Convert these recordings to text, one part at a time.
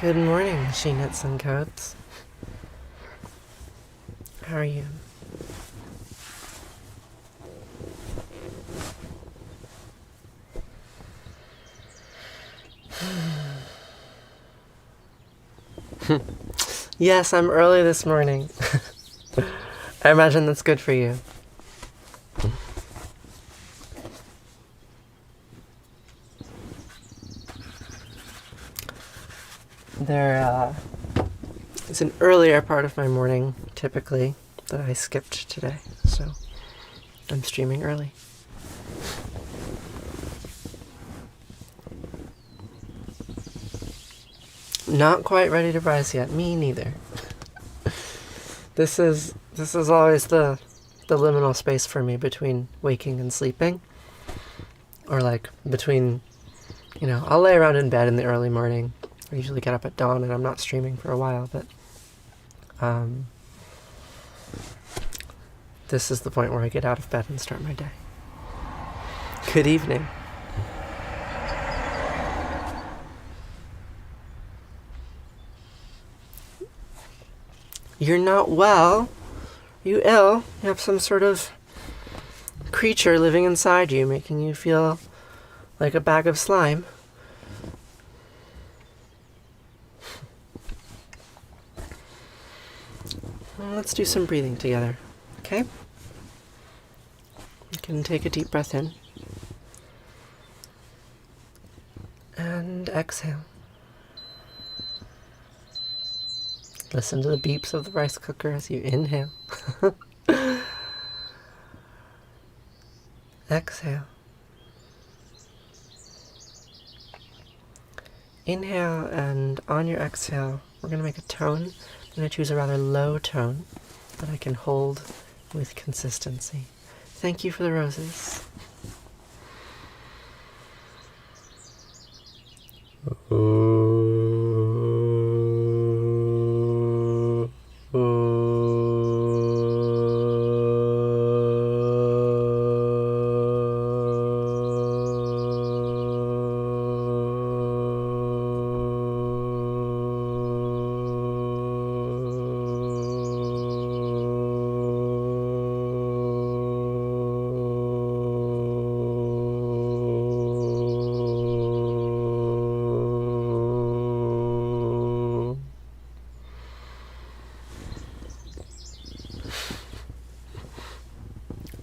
Good morning, She-Knits and Coats. How are you? Yes, I'm early this morning. I imagine that's good for you. It's an earlier part of my morning, typically, that I skipped today, so I'm streaming early. Not quite ready to rise yet. Me neither. This is always the liminal space for me between waking and sleeping. Or like between, I'll lay around in bed in the early morning. I usually get up at dawn and I'm not streaming for a while, but this is the point where I get out of bed and start my day. Good evening. You're not well? Are you ill? You have some sort of creature living inside you, making you feel like a bag of slime. Well, let's do some breathing together, okay? You can take a deep breath in. And exhale. Listen to the beeps of the rice cooker as you inhale. Exhale. Inhale, and on your exhale, we're going to make a tone. I'm going to choose a rather low tone that I can hold with consistency. Thank you for the roses.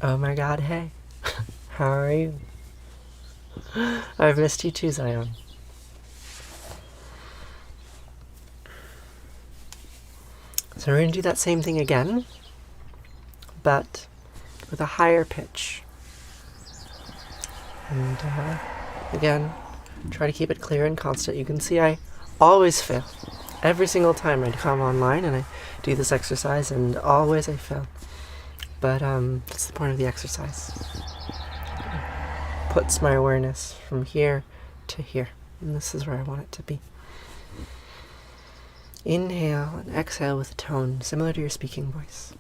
Oh my god, hey. How are you? I've missed you too, Zion. So we're going to do that same thing again, but with a higher pitch. And again, try to keep it clear and constant. You can see I always fail. Every single time I come online and I do this exercise, and always I fail. But that's the point of the exercise. It puts my awareness from here to here. And this is where I want it to be. Inhale and exhale with a tone similar to your speaking voice.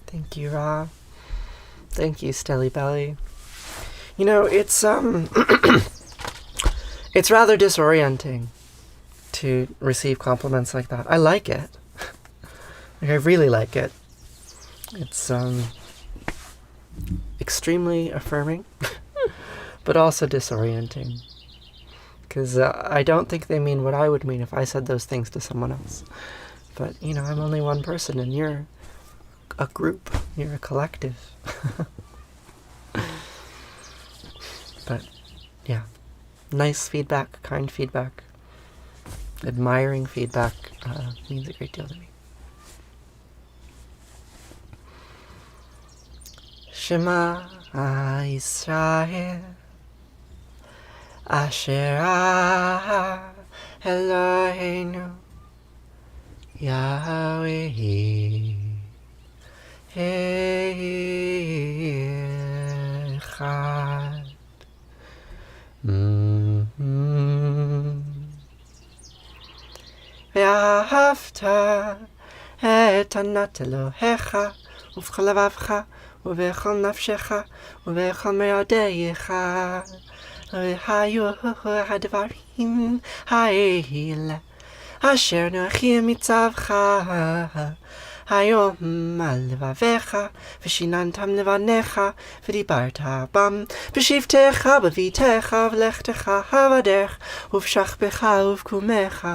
Thank you, Ra. Thank you, Stelly Belly. It's it's rather disorienting to receive compliments like that. I like it. I really like it. It's extremely affirming, but also disorienting. Because I don't think they mean what I would mean if I said those things to someone else. But, I'm only one person, and you're a group. You're a collective. But, yeah. Nice feedback, kind feedback, admiring feedback means a great deal to me. Shema Yisrael Asher Eloheinu Yahweh Echad. ואהבת את ענת אלוהיך ובכל לבבך ובכל נפשך ובכל מאודייך, והיו הדברים האלה אשר אנוכי מצווך היום על לבביך, ושיננתם לבניך, ודיברת בם בשבתך בביתך ולכתך בדרך ובשכבך ובקומך,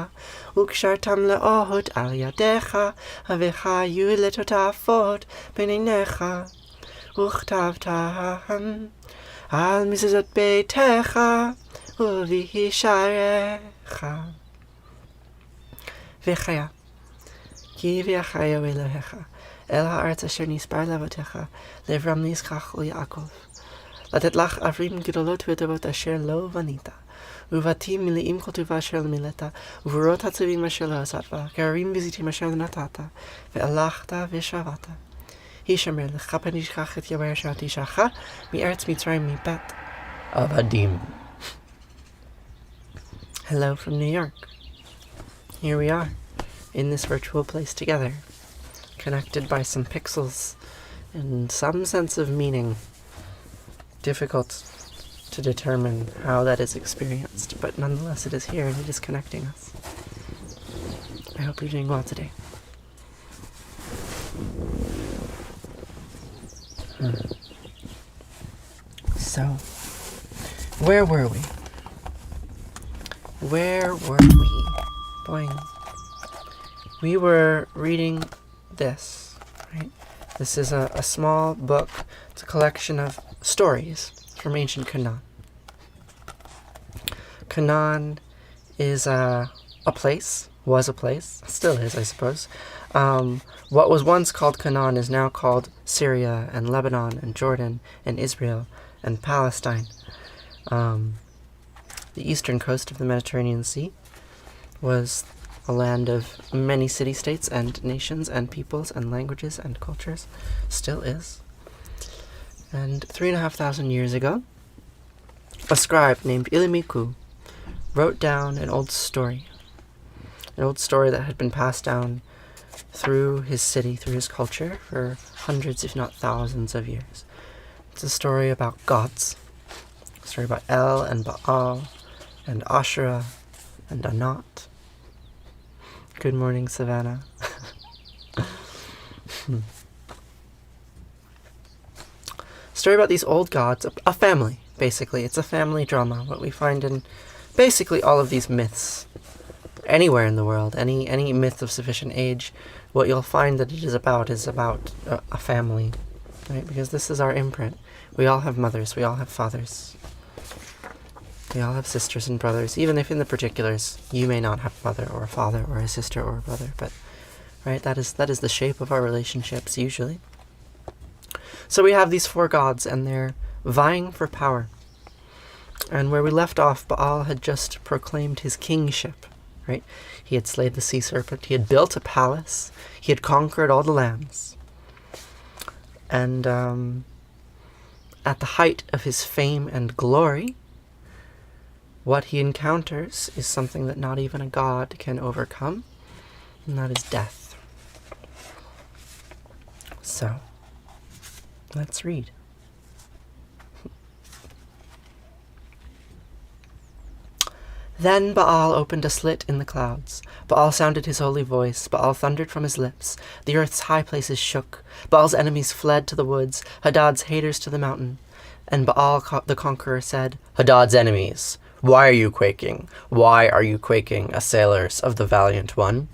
וקשרתם לאוד על ידיך, והיו לטוטפות בין עיניך, וכתבתם על מזוזות ביתך ובשעריך. וחיה כי ויחיה אלוהיך אל הארץ אשר נספר לאבותיך לאברהם ליצחק וליעקב, לתת לך ערים גדולות ורבות אשר לא בנית, ובתים מלאים כל טובה אשר לא מילאת, ובורות הצבים אשר לא הוספת, כהרים וזיתים אשר לא נטעת, והלכת ושבת. הישמר לך פן תשכח את ימי אשר תשכח מארץ מצרים מבית עבדים. Hello from New York. Here we are, in this virtual place together, connected by some pixels and some sense of meaning. Difficult to determine how that is experienced, but nonetheless it is here and it is connecting us. I hope you're doing well today. So, where were we? Boing. We were reading this, right? This is a small book. It's a collection of stories from ancient Canaan. Canaan is a place, was a place, still is, I suppose. What was once called Canaan is now called Syria and Lebanon and Jordan and Israel and Palestine. The eastern coast of the Mediterranean Sea was a land of many city-states and nations and peoples and languages and cultures. Still is. And 3,500 years ago, a scribe named Ilimiku wrote down an old story that had been passed down through his city, through his culture, for hundreds, if not thousands of years. It's a story about gods. A story about El and Baal and Asherah and Anat. Good morning, Savannah. Story about these old gods, a family, basically. It's a family drama, what we find in basically all of these myths. Anywhere in the world, any myth of sufficient age, what you'll find that it is about a family, right? Because this is our imprint. We all have mothers, we all have fathers. We all have sisters and brothers, even if in the particulars you may not have a mother or a father or a sister or a brother, but right, that is the shape of our relationships usually. So we have these four gods and they're vying for power. And where we left off, Baal had just proclaimed his kingship, right? He had slayed the sea serpent, he had built a palace, he had conquered all the lands. And at the height of his fame and glory, what he encounters is something that not even a god can overcome, and that is death. So, let's read. Then Baal opened a slit in the clouds. Baal sounded his holy voice. Baal thundered from his lips. The earth's high places shook. Baal's enemies fled to the woods, Hadad's haters to the mountain. And Baal the conqueror said, Hadad's enemies, Why are you quaking? Why are you quaking, assailers of the valiant one?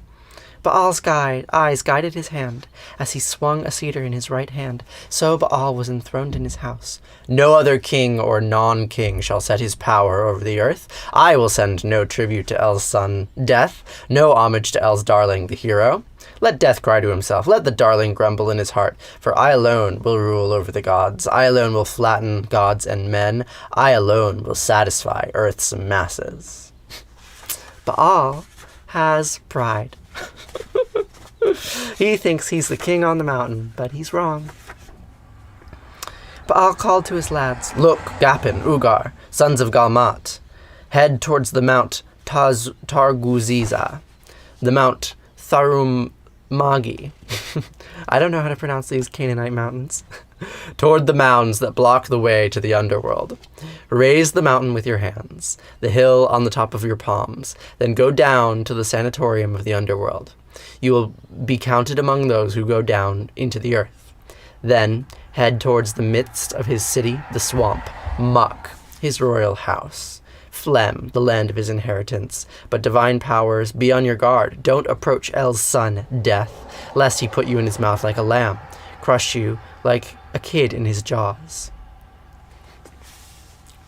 Baal's eyes guided his hand. As he swung a cedar in his right hand, so Baal was enthroned in his house. No other king or non-king shall set his power over the earth. I will send no tribute to El's son, Death, no homage to El's darling, the hero. Let Death cry to himself, let the darling grumble in his heart, for I alone will rule over the gods. I alone will flatten gods and men. I alone will satisfy earth's masses. Baal has pride. He thinks he's the king on the mountain, but he's wrong. Baal called to his lads, "Look, Gapin, Ugar, sons of Galmat, head towards the Mount Targuziza, the Mount Tharumagi." I don't know how to pronounce these Canaanite mountains. "Toward the mounds that block the way to the underworld. Raise the mountain with your hands, the hill on the top of your palms, then go down to the sanatorium of the underworld. You will be counted among those who go down into the earth. Then head towards the midst of his city, the swamp, Muk, his royal house, Phlegm, the land of his inheritance. But divine powers, be on your guard. Don't approach El's son, Death, lest he put you in his mouth like a lamb, crush you like a kid in his jaws."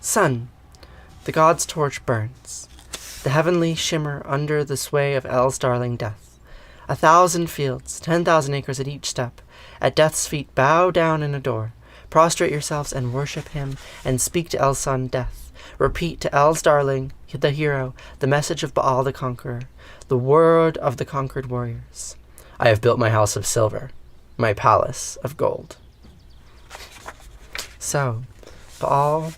Sun, the god's torch burns. The heavenly shimmer under the sway of El's darling Death. 1,000 fields, 10,000 acres at each step. At Death's feet bow down and adore. Prostrate yourselves and worship him, and speak to El's son, Death. Repeat to El's darling, the hero, the message of Baal the conqueror, the word of the conquered warriors. I have built my house of silver, my palace of gold. So, Baal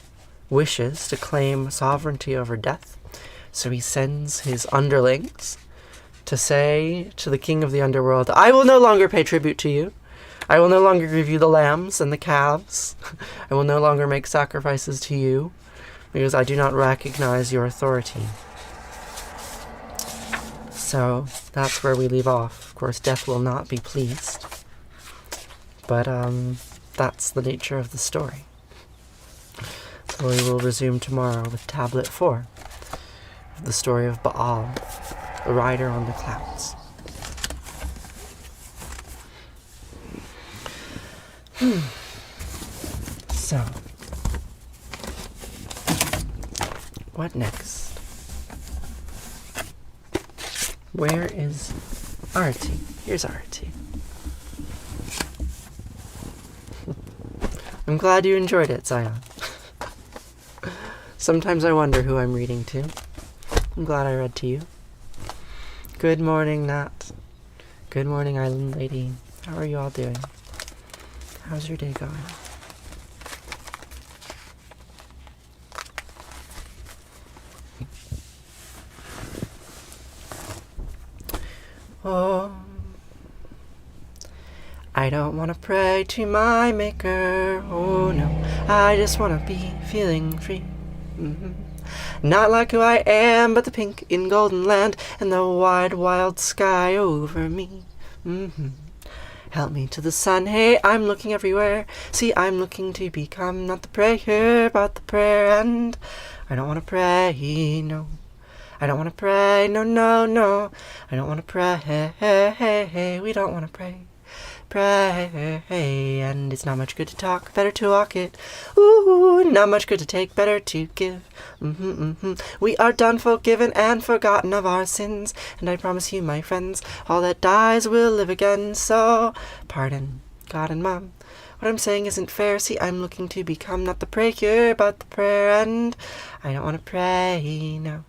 wishes to claim sovereignty over Death, so he sends his underlings to say to the king of the underworld, "I will no longer pay tribute to you. I will no longer give you the lambs and the calves. I will no longer make sacrifices to you, because I do not recognize your authority." So that's where we leave off. Of course, Death will not be pleased, but that's the nature of the story. So we will resume tomorrow with Tablet 4, the story of Baal, the rider on the clouds. So, what next? Where is Artie? Here's Artie. I'm glad you enjoyed it, Zion. Sometimes I wonder who I'm reading to. I'm glad I read to you. Good morning, Nat. Good morning, Island Lady. How are you all doing? How's your day going? Oh, I don't want to pray to my maker. Oh no, I just want to be feeling free. Not like who I am, but the pink in golden land and the wide, wild sky over me. Help me to the sun, hey, I'm looking everywhere. See, I'm looking to become not the prayer, but the prayer. And I don't want to pray, no. I don't want to pray, no, no, no. I don't want to pray, we don't want to pray. Pray, and it's not much good to talk, better to walk it. Ooh, not much good to take, better to give. We are done forgiven and forgotten of our sins, and I promise you, my friends, all that dies will live again. So, pardon, God and Mom. What I'm saying isn't fair. See, I'm looking to become not the prayer, but the prayer, and I don't want to pray, no.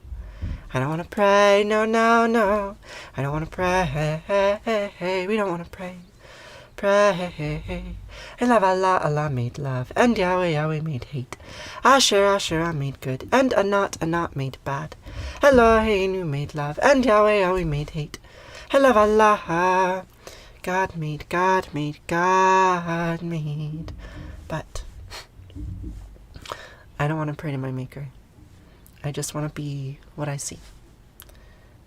I don't want to pray, no, no, no. I don't want to pray, we don't want to pray. Pray, and love Allah made love, and Yahweh, Yahweh made hate. Asher, Asher, made good, and Anat made bad. Elohim made love, and Yahweh, Yahweh made hate. I love Allah. God made. But I don't want to pray to my Maker. I just want to be what I see.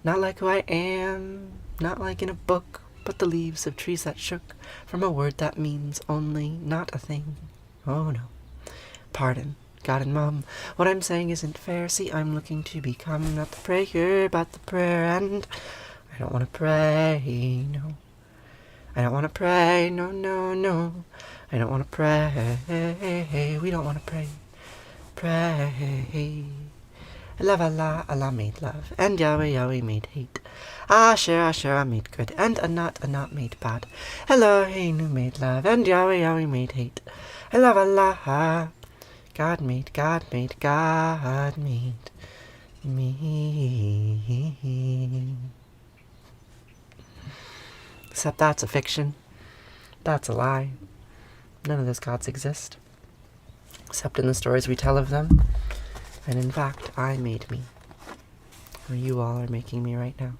Not like who I am, not like in a book, but the leaves of trees that shook from a word that means only not a thing. Oh no. Pardon, God and Mom. What I'm saying isn't fair. See, I'm looking to become not the prayer, but the prayer. And I don't want to pray, no. I don't want to pray, no, no, no. I don't want to pray. We don't want to pray. Pray. Love Allah, Allah made love, and Yahweh, Yahweh made hate. Asher, Asher made good, and Anat made bad. Eloheinu made love, and Yahweh, Yahweh made hate. I love Allah. God made, God made, God made me. Except that's a fiction. That's a lie. None of those gods exist. Except in the stories we tell of them. And in fact, I made me. Or you all are making me right now.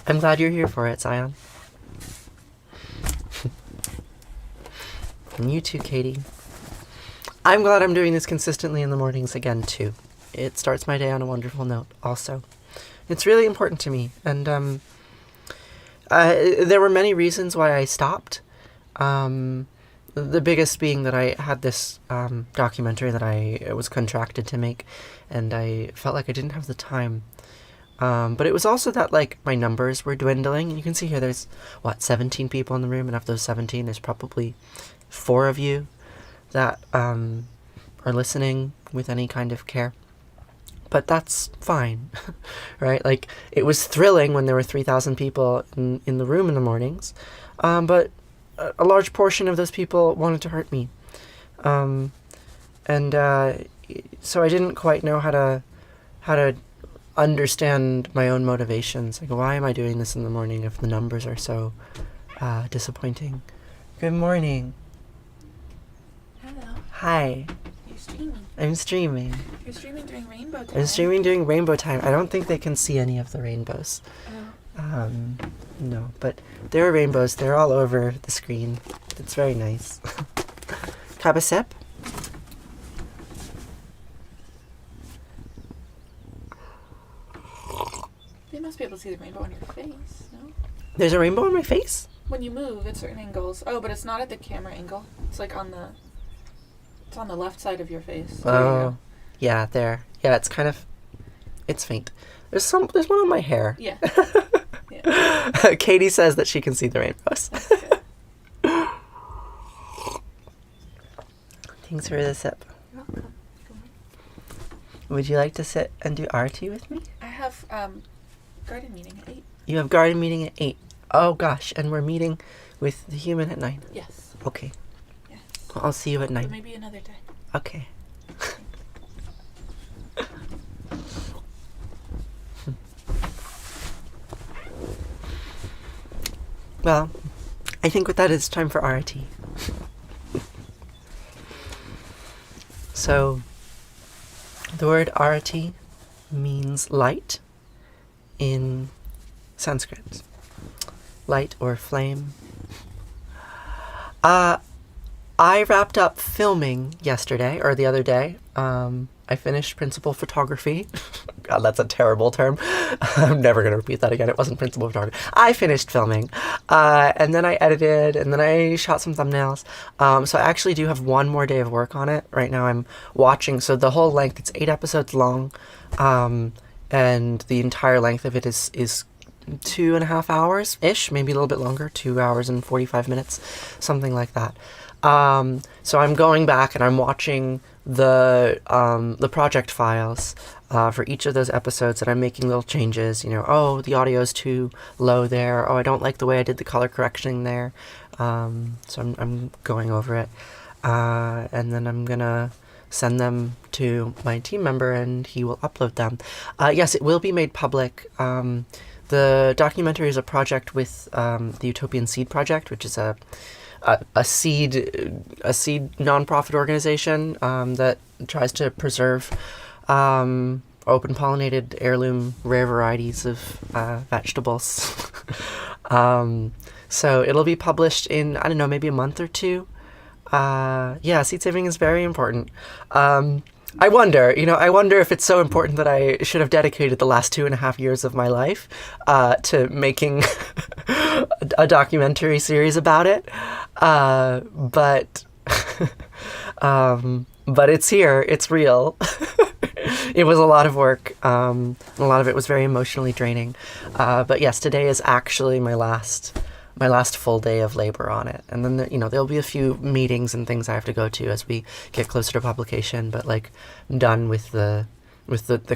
I'm glad you're here for it, Zion. And you too, Katie. I'm glad I'm doing this consistently in the mornings again, too. It starts my day on a wonderful note, also. It's really important to me, and there were many reasons why I stopped. The biggest being that I had this documentary that I was contracted to make, and I felt like I didn't have the time. But it was also that, like, my numbers were dwindling, and you can see here there's, 17 people in the room, and of those 17, there's probably 4 of you that are listening with any kind of care. But that's fine, right? Like, it was thrilling when there were 3,000 people in the room in the mornings, but a large portion of those people wanted to hurt me. So I didn't quite know how to understand my own motivations. Like, why am I doing this in the morning if the numbers are so disappointing? Good morning. Hello. Hi. You're streaming. I'm streaming. You're streaming during rainbow time. I'm streaming during rainbow time. I don't think they can see any of the rainbows. Oh. No, but there are rainbows. They're all over the screen. It's very nice. Have a sip? They must be able to see the rainbow on your face, no? There's a rainbow on my face? When you move at certain angles. Oh, but it's not at the camera angle. It's like on the... It's on the left side of your face. There you go. Yeah, there. Yeah, it's kind of... It's faint. There's one on my hair. Yeah. Yeah. Katie says that she can see the rainbows. Thanks for the sip. You're welcome. Would you like to sit and do RT with me? I have garden meeting at 8. You have garden meeting at 8. Oh gosh, and we're meeting with the human at 9. Yes. Okay. Yes. Well, I'll see you at 9. But maybe another day. Okay. Well, I think with that it's time for RT. So, the word Arati means light in Sanskrit. Light or flame. I wrapped up filming yesterday, or the other day. I finished principal photography. God, that's a terrible term. I'm never going to repeat that again. It wasn't principal photography. I finished filming. And then I edited, and then I shot some thumbnails. So I actually do have one more day of work on it. Right now I'm watching. So the whole length, it's 8 episodes long. And the entire length of it is 2.5 hours-ish, maybe a little bit longer, 2 hours and 45 minutes, something like that. So I'm going back and I'm watching the project files for each of those episodes, and I'm making little changes. You know, oh, the audio's too low there. Oh, I don't like the way I did the color correction there. So I'm going over it, and then I'm gonna send them to my team member, and he will upload them. Yes, it will be made public. The documentary is a project with the Utopian Seed Project, which is a seed nonprofit organization that tries to preserve open pollinated heirloom rare varieties of vegetables. So it'll be published in, I don't know, maybe a month or two. Yeah, seed saving is very important. I wonder if it's so important that I should have dedicated the last 2.5 years of my life to making a documentary series about it. But it's here. It's real. It was a lot of work. A lot of it was very emotionally draining. But yes, today is actually my last full day of labor on it. And then, there'll be a few meetings and things I have to go to as we get closer to publication, but like done with the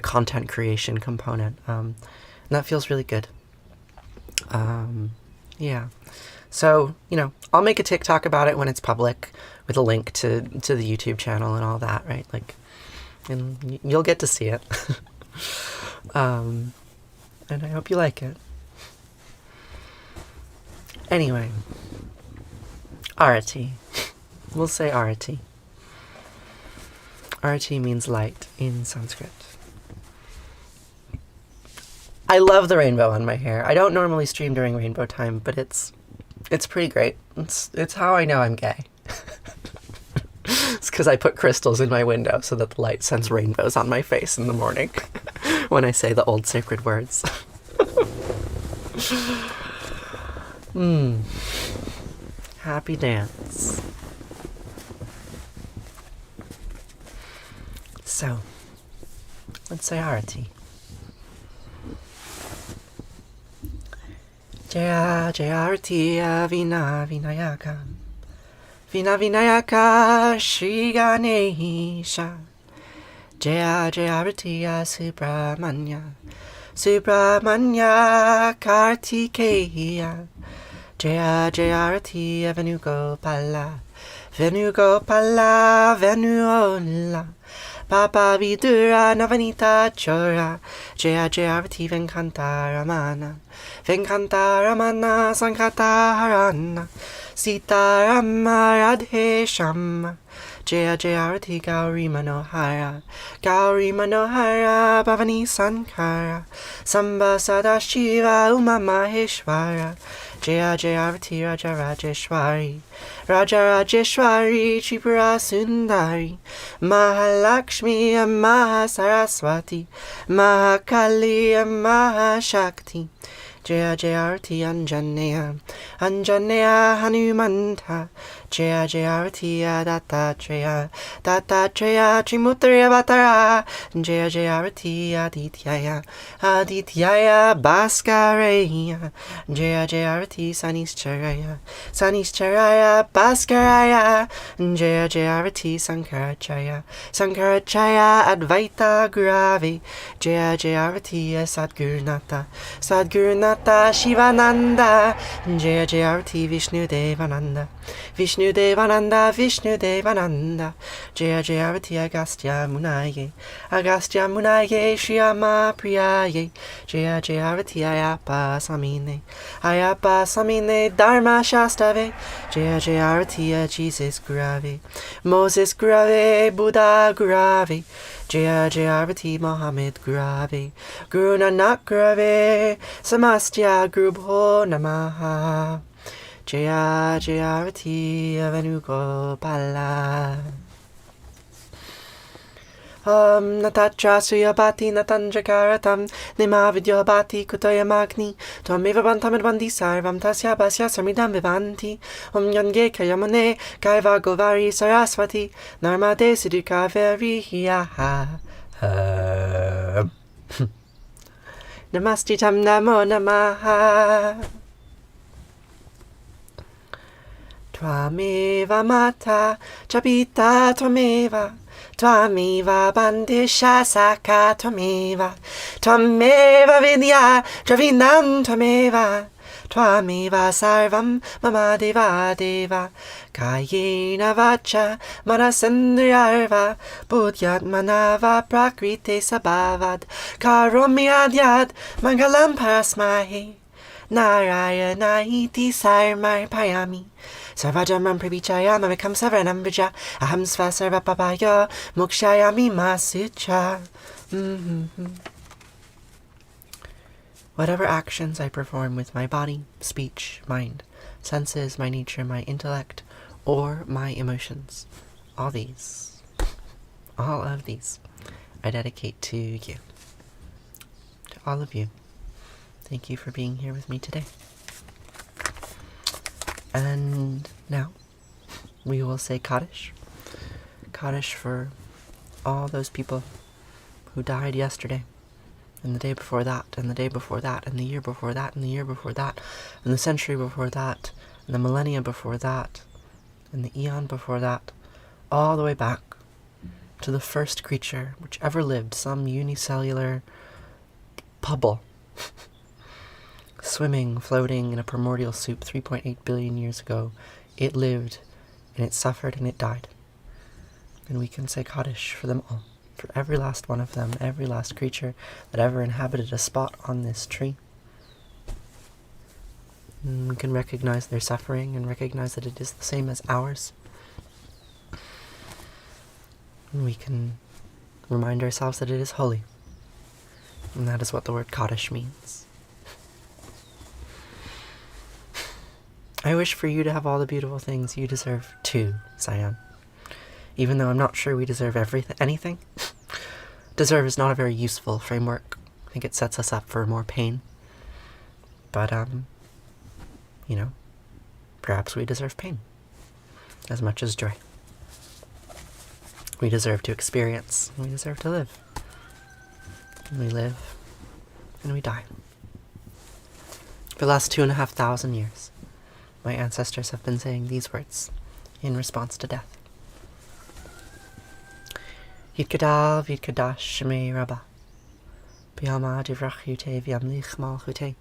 content creation component. And that feels really good. Yeah. So, I'll make a TikTok about it when it's public with a link to the YouTube channel and all that, right? Like, and you'll get to see it. And I hope you like it. Anyway, Arati. We'll say Arati. Arati means light in Sanskrit. I love the rainbow on my hair. I don't normally stream during rainbow time, but it's pretty great. It's how I know I'm gay. It's because I put crystals in my window so that the light sends rainbows on my face in the morning when I say the old sacred words. Happy dance. So, let's say Arati. Jaya Jaya Arati Vina Vinayaka Vina Vinayaka Shri Ganesha Jaya Jaya Arati Subramanya Subramanya Kartikeya Jaya Jaya Arati Venugopala Venugopala Venuola Papa Vidura Navanita Chora Jaya Jaya Arati Venkanta Ramana Venkanta Ramana Sankata Harana Sita Rama Radhe Shama Jaya Jaya Arati Gauri Manohara Gauri Manohara Bhavani Sankara Samba Sadashiva Uma Maheshwara Jaya Jaya Arati Raja Rajeshwari Raja Rajeshwari Tripura Sundari Mahalakshmi Mahasaraswati Mahakali Mahashakti Jaya Jaya Arati Anjaneya Anjaneya Hanumanta Jaya Jaya Arati Dattatreya Dattatreya Trimutraya Vatara Jaya Jaya Arati Adityaya Adityaya Bhaskareya Jaya Jaya Arati Sanischaraya Sanischaraya Bhaskaraya Jaya Jaya Arati Sankaracharya Sankaracharya Advaita Gurave Jaya Jaya Arati Sadgurunata Sadgurunata Shivananda Jaya Jaya Arati Vishnu Devananda Vishnu Devananda Vishnu Devananda Jaya Jaya Arati Agastya Munaye Agastya Munaye Shriyama Priyaye Jaya Jaya Arati Ayapa Samine Ayapa Samine Dharma Shastave Jaya Jaya Arati Jesus Gurave Moses Gurave Buddha Gurave Jaya Jaya Arati Mohammed Gurave Guru Nanak Gurave Samastya Gurubho Namaha Jaya Jaya Arati Venugopala Natatra Suyabhati Natanjakaratam Nima Vidyabhati Kutoya Magni Twameva Bantam Advandi Sarvam Tasya Basya Samidam Vivanti Yange Kayamane Kaiva Govari Saraswati Narmade Siddhika Veriyaha Namastitam Namo Namaha Twameva Mata Chapita Twameva Twameva Bandisha Saka Twameva Twameva Vidya Dravinam Twameva Twameva Sarvam Mama Deva Deva Kayena Vacha Manasendriyarva Buddhyatmanava Prakrite Sabhavad Karomi Adyad Mangalam Parasmahi Narayana Iti Sarmar Payami Sarvajamam Pravichaya Mavikam Saranam Vrija Aham Sva Sarva Papaya Mokshayami Masucha. Whatever actions I perform with my body, speech, mind, senses, my nature, my intellect, or my emotions, all these all of these I dedicate to you. To all of you. Thank you for being here with me today. And now we will say Kaddish. Kaddish for all those people who died yesterday, and the day before that, and the day before that, and the year before that, and the year before that, and the century before that, and the millennia before that, and the eon before that, all the way back to the first creature which ever lived, some unicellular pebble, swimming, floating in a primordial soup 3.8 billion years ago. It lived, and it suffered, and it died. And we can say Kaddish for them all, for every last one of them, every last creature that ever inhabited a spot on this tree. And we can recognize their suffering and recognize that it is the same as ours. And we can remind ourselves that it is holy. And that is what the word Kaddish means. I wish for you to have all the beautiful things you deserve too, Sion. Even though I'm not sure we deserve anything. Deserve is not a very useful framework. I think it sets us up for more pain. But, perhaps we deserve pain as much as joy. We deserve to experience, and we deserve to live. And we live, and we die. For the last 2,500 years, my ancestors have been saying these words in response to death. Yitkadal v'yitkadash shemei Rabbah. B'yama divrach yute v'yamlich malchute.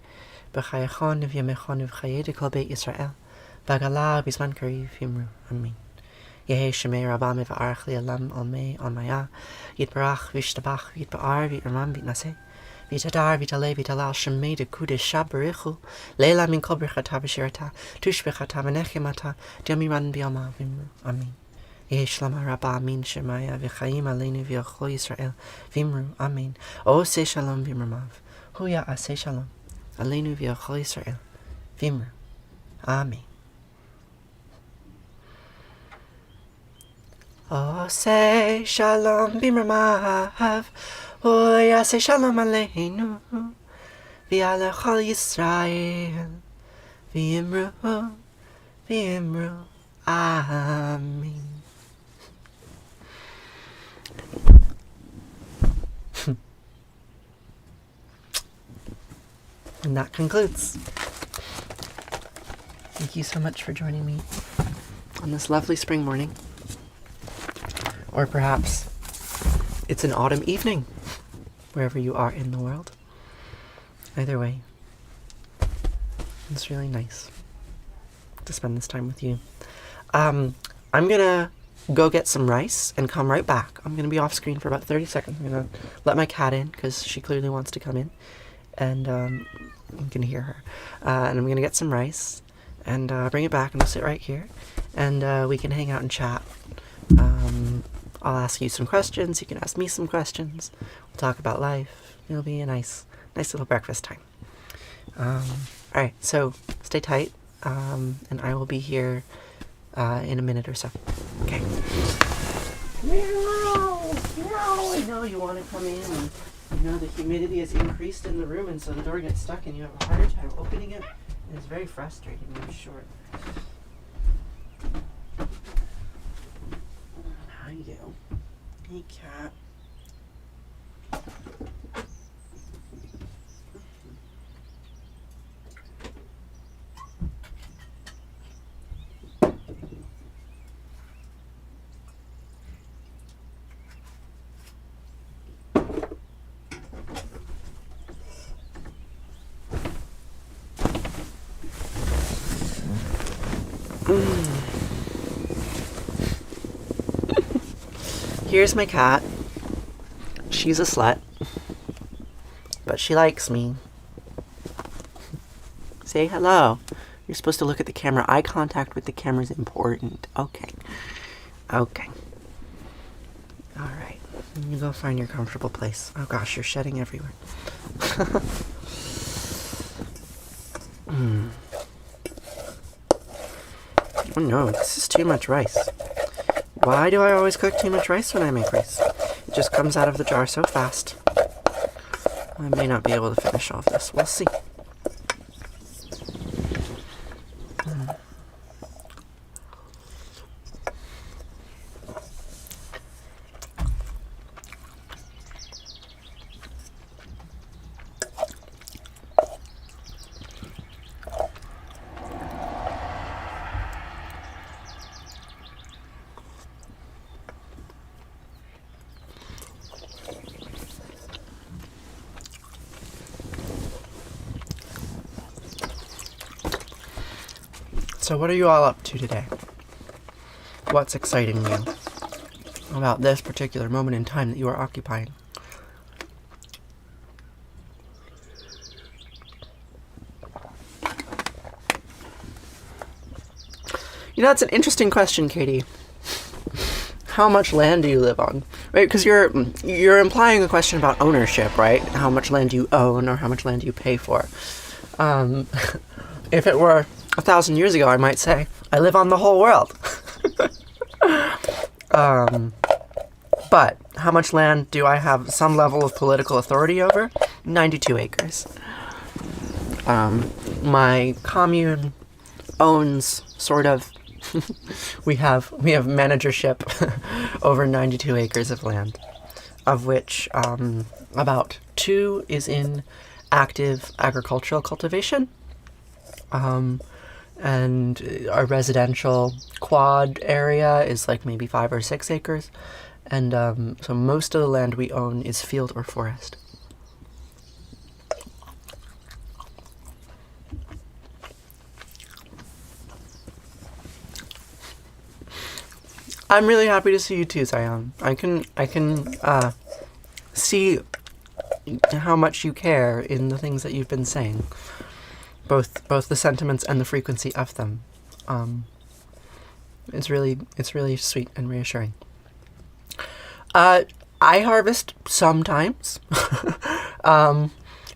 B'chayachon v'yamechon v'chayed kol beit Yisrael. B'gala b'zman kariv yimru. Amen. Yehi shemei Rabbah mev'arach li'alam almei almaya. Yitbarach v'yishtabach v'yitba'ar v'yirmam v'yitnaseh. V'yitadar v'yitaleh v'yitalal shemei dekudesh shabarichu. Leila min kol b'chata v'shirata. Tush b'chata v'nechemata. D'yamiran b'yama v'yimru. Amen. Yehi shlama Rabbah min shemaya v'chayim aleinu v'yachol Yisrael v'imru. Amen. O se shalom v'imramav. Huya aseh shalom. Aleinu v'yachol Yisrael v'imru. Amen. O say shalom b'imramav, Huya say shalom aleinu, v'yachol Yisrael v'imru, v'imru. Amen. And that concludes. Thank you so much for joining me on this lovely spring morning. Or perhaps it's an autumn evening, wherever you are in the world. Either way, it's really nice to spend this time with you. I'm gonna go get some rice and come right back. I'm gonna be off screen for about 30 seconds. I'm gonna let my cat in because she clearly wants to come in. And you can hear her. And I'm gonna get some rice and bring it back, and we'll sit right here, and we can hang out and chat. I'll ask you some questions. You can ask me some questions. We'll talk about life. It'll be a nice little breakfast time. All right. So stay tight, and I will be here in a minute or so. Okay. Meow, meow. I know you want to come in, and you know the humidity has increased in the room, and so the door gets stuck, and you have a harder time opening it. And it's very frustrating, I'm sure. How you do? Hey, cat. Here's my cat. She's a slut, but she likes me. Say hello. You're supposed to look at the camera. Eye contact with the camera is important. Okay. Okay. All right. You go find your comfortable place. Oh gosh, you're shedding everywhere. Oh no, this is too much rice. Why do I always cook too much rice when I make rice? It just comes out of the jar so fast. I may not be able to finish all of this. We'll see. So what are you all up to today? What's exciting you about this particular moment in time that you are occupying? You know, that's an interesting question, Katie. How much land do you live on? Right, because you're implying a question about ownership, right? How much land do you own, or how much land do you pay for? If it were 1,000 years ago, I might say, I live on the whole world. But how much land do I have some level of political authority over? 92 acres. My commune owns, sort of, we have managership over 92 acres of land, of which about 2 is in active agricultural cultivation. And our residential quad area is like maybe 5 or 6 acres. And so most of the land we own is field or forest. I'm really happy to see you too, Zion. I can see how much you care in the things that you've been saying. Both the sentiments and the frequency of them. It's really sweet and reassuring. I harvest sometimes. For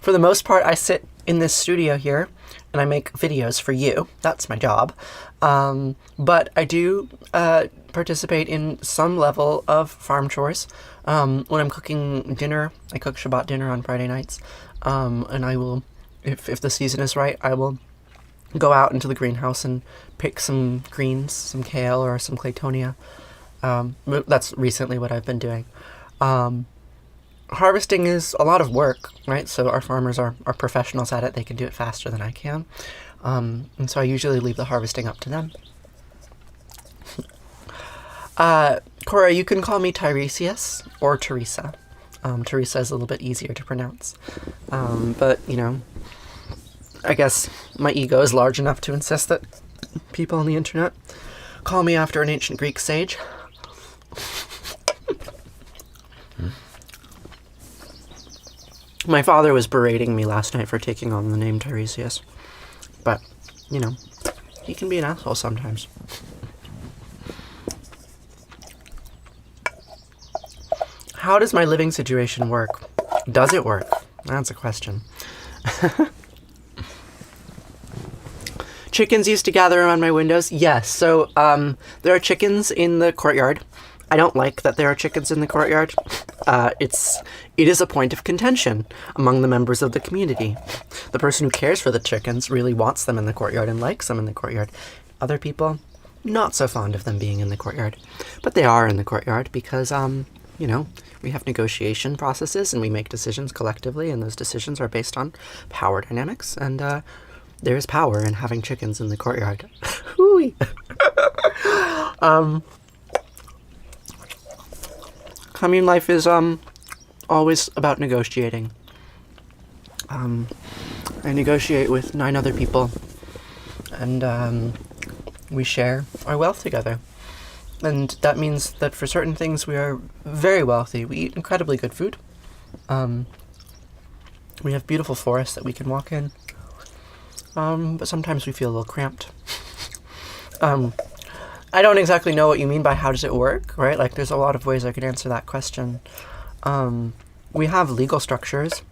the most part, I sit in this studio here and I make videos for you. That's my job. But I do participate in some level of farm chores. When I'm cooking dinner, I cook Shabbat dinner on Friday nights, and I will, if the season is right, I will go out into the greenhouse and pick some greens, some kale or some claytonia. That's recently what I've been doing. Harvesting is a lot of work, right? So our farmers are professionals at it. They can do it faster than I can. And so I usually leave the harvesting up to them. Cora, you can call me Tiresias or Teresa. Teresa is a little bit easier to pronounce. But, you know, I guess my ego is large enough to insist that people on the internet call me after an ancient Greek sage. My father was berating me last night for taking on the name Tiresias. But, you know, he can be an asshole sometimes. How does my living situation work? Does it work? That's a question. Chickens used to gather around my windows? Yes. So, there are chickens in the courtyard. I don't like that there are chickens in the courtyard. It is a point of contention among the members of the community. The person who cares for the chickens really wants them in the courtyard and likes them in the courtyard. Other people, not so fond of them being in the courtyard. But they are in the courtyard because, you know, we have negotiation processes and we make decisions collectively, and those decisions are based on power dynamics, and there's power in having chickens in the courtyard. Commune life is always about negotiating. I negotiate with 9 other people, and we share our wealth together. And that means that for certain things we are very wealthy. We eat incredibly good food. We have beautiful forests that we can walk in. But sometimes we feel a little cramped. I don't exactly know what you mean by how does it work, right? Like, there's a lot of ways I could answer that question. We have legal structures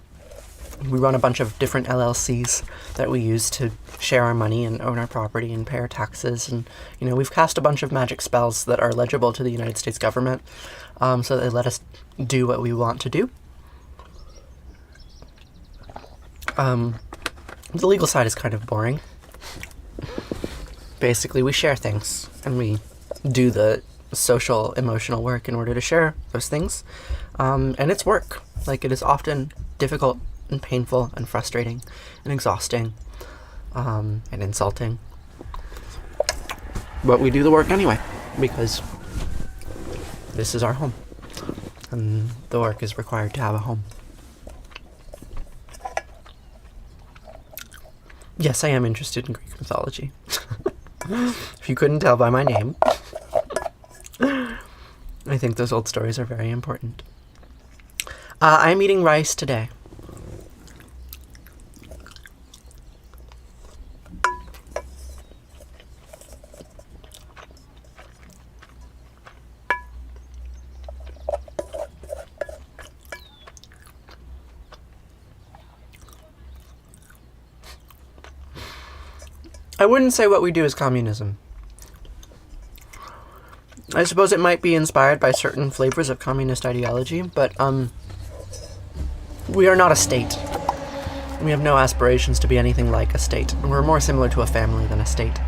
We run a bunch of different LLCs that we use to share our money and own our property and pay our taxes. And, we've cast a bunch of magic spells that are legible to the United States government, so they let us do what we want to do. The legal side is kind of boring. Basically, we share things, and we do the social, emotional work in order to share those things. And it's work. Like, it is often difficult and painful and frustrating and exhausting, and insulting. But we do the work anyway, because this is our home. And the work is required to have a home. Yes, I am interested in Greek mythology. If you couldn't tell by my name, I think those old stories are very important. I'm eating rice today. I wouldn't say what we do is communism. I suppose it might be inspired by certain flavors of communist ideology, but we are not a state. We have no aspirations to be anything like a state. We're more similar to a family than a state.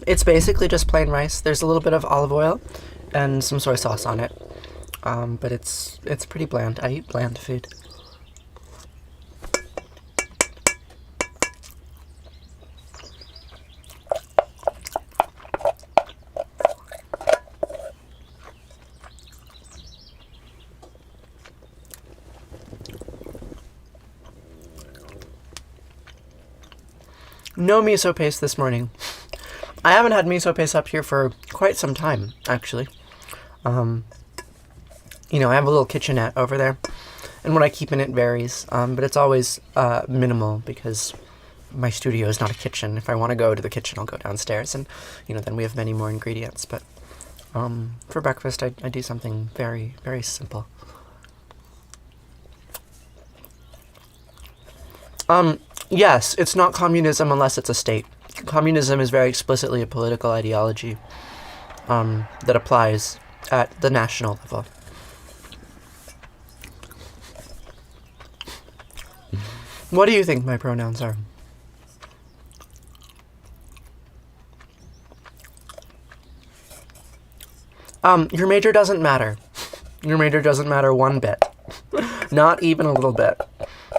It's basically just plain rice. There's a little bit of olive oil and some soy sauce on it. But it's pretty bland. I eat bland food. No miso paste this morning. I haven't had miso paste up here for quite some time, actually. I have a little kitchenette over there, and what I keep in it varies, but it's always minimal because my studio is not a kitchen. If I want to go to the kitchen, I'll go downstairs, and then we have many more ingredients. But for breakfast, I do something very, very simple. Yes, it's not communism unless it's a state. Communism is very explicitly a political ideology that applies at the national level. What do you think my pronouns are? Your major doesn't matter. Your major doesn't matter one bit. Not even a little bit.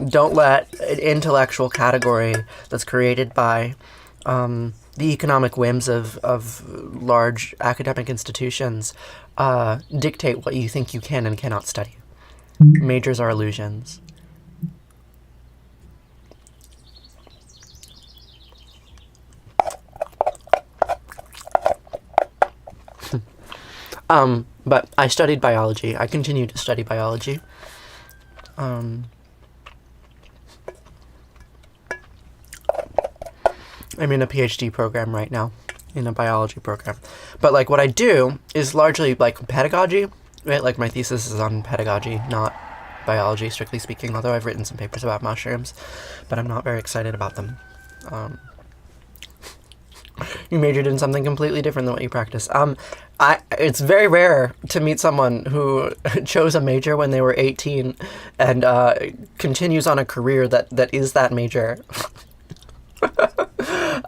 Don't let an intellectual category that's created by the economic whims of large academic institutions dictate what you think you can and cannot study. Majors are illusions. But I studied biology. I continue to study biology. I'm in a PhD program right now, in a biology program. But, what I do is largely, pedagogy, right? My thesis is on pedagogy, not biology, strictly speaking, although I've written some papers about mushrooms, but I'm not very excited about them. You majored in something completely different than what you practice. It's very rare to meet someone who chose a major when they were 18 and continues on a career that is that major.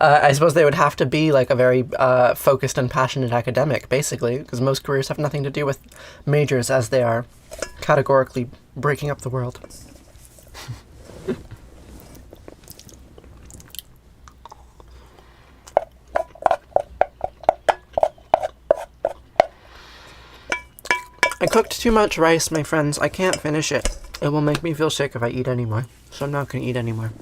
I suppose they would have to be a very focused and passionate academic, basically, because most careers have nothing to do with majors as they are categorically breaking up the world. I cooked too much rice, my friends. I can't finish it. It will make me feel sick if I eat any more, so I'm not going to eat anymore.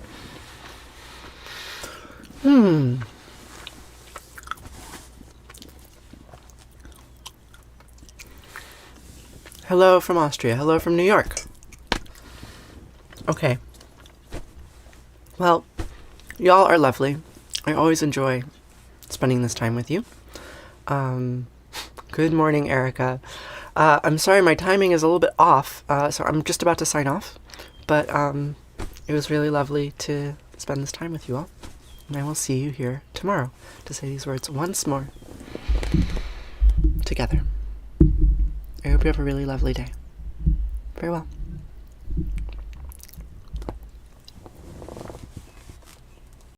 Hello from Austria. Hello from New York. Okay. Well, y'all are lovely, I always enjoy spending this time with you. Good morning, Erica. I'm sorry my timing is a little bit off, so I'm just about to sign off. But it was really lovely to spend this time with you all. And I will see you here tomorrow to say these words once more together. I hope you have a really lovely day. Farewell.